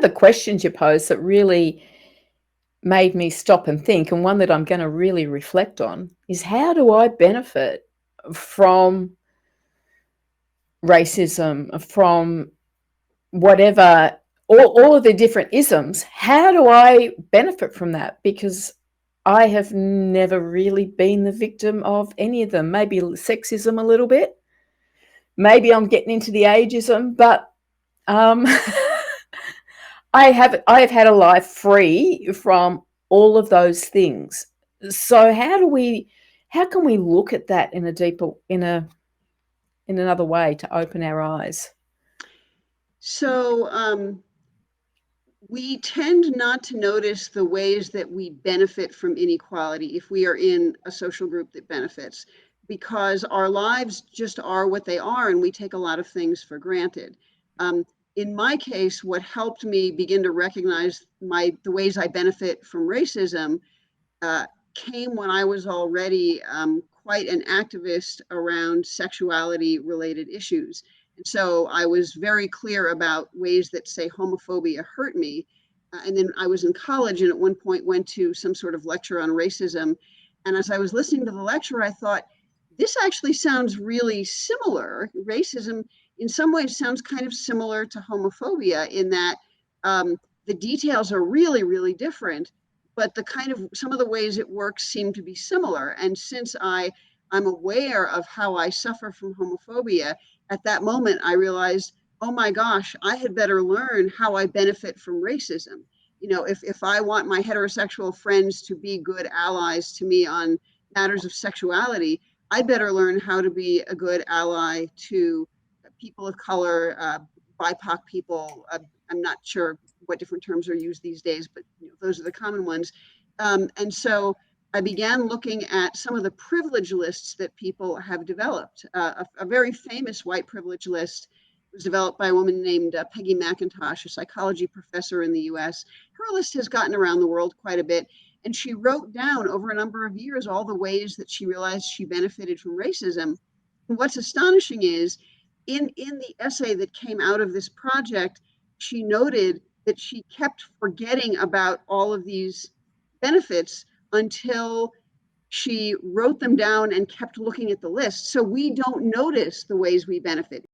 of the questions you posed that really made me stop and think, and one that I'm going to really reflect on, is how do I benefit from racism, from whatever, all of the different isms? How do I benefit from that? Because I have never really been the victim of any of them. Maybe sexism a little bit. Maybe I'm getting into the ageism, but um, I have had a life free from all of those things. So how can we look at that in a deeper, in another way to open our eyes? So we tend not to notice the ways that we benefit from inequality if we are in a social group that benefits, because our lives just are what they are, and we take a lot of things for granted. Um, in my case, what helped me begin to recognize the ways I benefit from racism uh, came when I was already quite an activist around sexuality related issues. And so I was very clear about ways that, say, homophobia hurt me. And then I was in college and at one point went to some sort of lecture on racism. And as I was listening to the lecture, I thought, this actually sounds really similar. Racism, in some ways, sounds kind of similar to homophobia in that the details are really, really different, but the kind of some of the ways it works seem to be similar. And since I'm aware of how I suffer from homophobia, at that moment I realized, oh my gosh, I had better learn how I benefit from racism. If I want my heterosexual friends to be good allies to me on matters of sexuality, I'd better learn how to be a good ally to people of color, BIPOC people. I'm not sure what different terms are used these days, but those are the common ones. And so I began looking at some of the privilege lists that people have developed. A very famous white privilege list was developed by a woman named Peggy McIntosh, a psychology professor in the US. Her list has gotten around the world quite a bit. And she wrote down over a number of years all the ways that she realized she benefited from racism. And what's astonishing is in the essay that came out of this project, she noted that she kept forgetting about all of these benefits until she wrote them down and kept looking at the list. So we don't notice the ways we benefit.